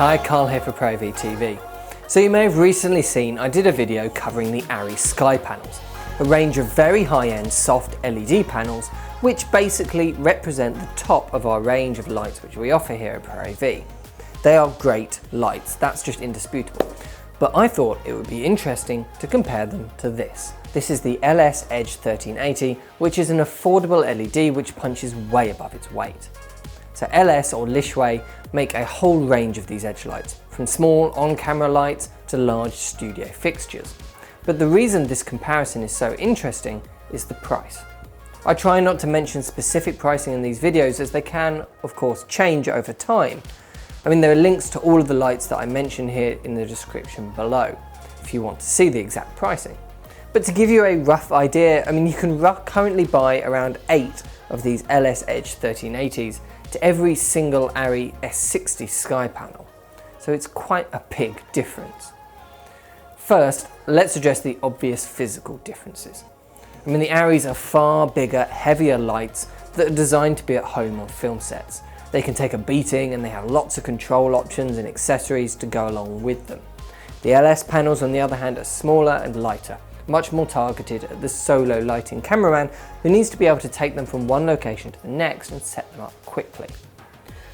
Hi, Carl here for ProAV TV. So you may have recently seen I did a video covering the Arri Skypanels, a range of very high-end soft LED panels which basically represent the top of our range of lights which we offer here at ProAV. They are great lights, that's just indisputable. But I thought it would be interesting to compare them to this. This is the LS Edge 1380, which is an affordable LED which punches way above its weight. So LS or Lishuai make a whole range of these edge lights, from small on-camera lights to large studio fixtures. But the reason this comparison is so interesting is the price. I try not to mention specific pricing in these videos as they can, of course, change over time. I mean, there are links to all of the lights that I mention here in the description below, if you want to see the exact pricing. But to give you a rough idea, I mean, you can currently buy around 8 of these LS Edge 1380s to every single Arri S60 Skypanel. So it's quite a big difference. First, let's address the obvious physical differences. I mean, the Arris are far bigger, heavier lights that are designed to be at home on film sets. They can take a beating and they have lots of control options and accessories to go along with them. The LS panels, on the other hand, are smaller and lighter, much more targeted at the solo lighting cameraman who needs to be able to take them from one location to the next and set them up quickly.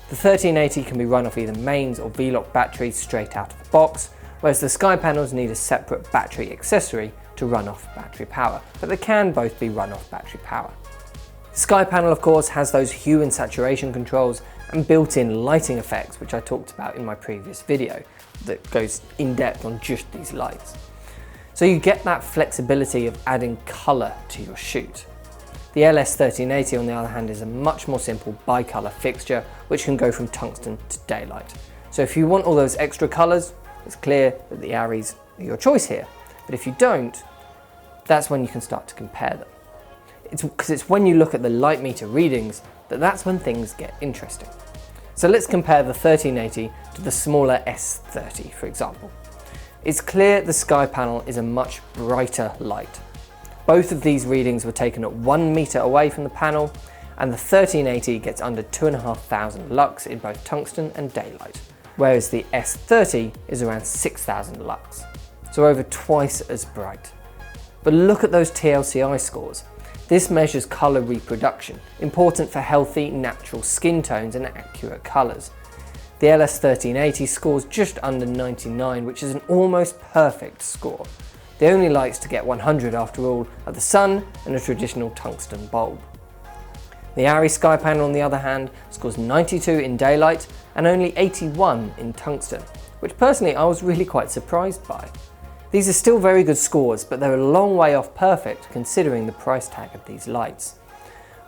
The 1380 can be run off either mains or V-Lock batteries straight out of the box, whereas the Skypanels need a separate battery accessory to run off battery power, but they can both be run off battery power. The Skypanel, of course, has those hue and saturation controls and built-in lighting effects, which I talked about in my previous video that goes in depth on just these lights. So you get that flexibility of adding colour to your shoot. The LS 1380 on the other hand is a much more simple bi-colour fixture which can go from tungsten to daylight. So if you want all those extra colours, it's clear that the Arris are your choice here. But if you don't, that's when you can start to compare them. It's when you look at the light meter readings that's when things get interesting. So let's compare the 1380 to the smaller S30, for example. It's clear the Skypanel is a much brighter light. Both of these readings were taken at 1 meter away from the panel, and the 1380 gets under 2,500 lux in both tungsten and daylight, whereas the S30 is around 6,000 lux, so over twice as bright. But look at those TLCI scores. This measures colour reproduction, important for healthy, natural skin tones and accurate colours. The LS 1380 scores just under 99, which is an almost perfect score. The only lights to get 100 after all are the sun and a traditional tungsten bulb. The Arri Skypanel, on the other hand, scores 92 in daylight and only 81 in tungsten, which personally I was really quite surprised by. These are still very good scores, but they're a long way off perfect considering the price tag of these lights.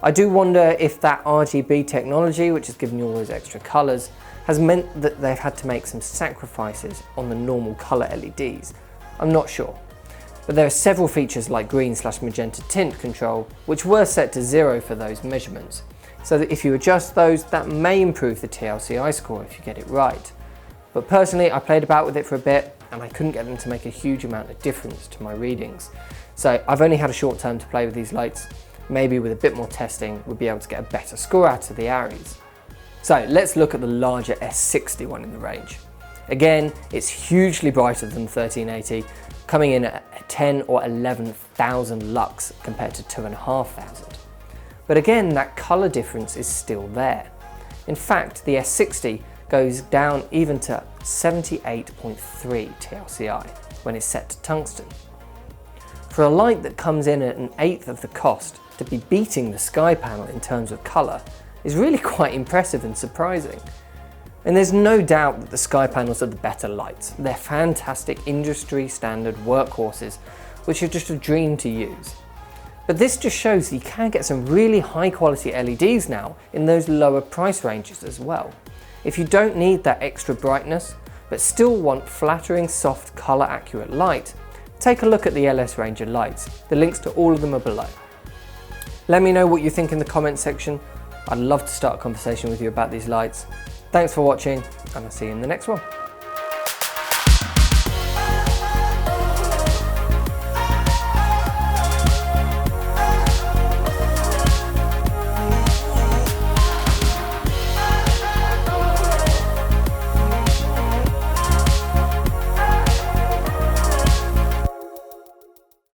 I do wonder if that RGB technology, which has given you all those extra colours, has meant that they've had to make some sacrifices on the normal colour LEDs. I'm not sure. But there are several features like green/magenta tint control, which were set to 0 for those measurements. So that if you adjust those, that may improve the TLCI score if you get it right. But personally, I played about with it for a bit and I couldn't get them to make a huge amount of difference to my readings. So I've only had a short term to play with these lights. Maybe with a bit more testing, we'll be able to get a better score out of the Arris. So let's look at the larger S60 one in the range. Again, it's hugely brighter than the 1380, coming in at 10 or 11,000 lux compared to 2,500. But again, that colour difference is still there. In fact, the S60 goes down even to 78.3 TLCI when it's set to tungsten. For a light that comes in at an eighth of the cost, to be beating the Skypanel in terms of colour is really quite impressive and surprising. And there's no doubt that the Skypanels are the better lights. They're fantastic industry standard workhorses, which are just a dream to use. But this just shows that you can get some really high quality LEDs now in those lower price ranges as well. If you don't need that extra brightness, but still want flattering, soft, colour accurate light, take a look at the LS range of lights. The links to all of them are below. Let me know what you think in the comments section. I'd love to start a conversation with you about these lights. Thanks for watching, and I'll see you in the next one.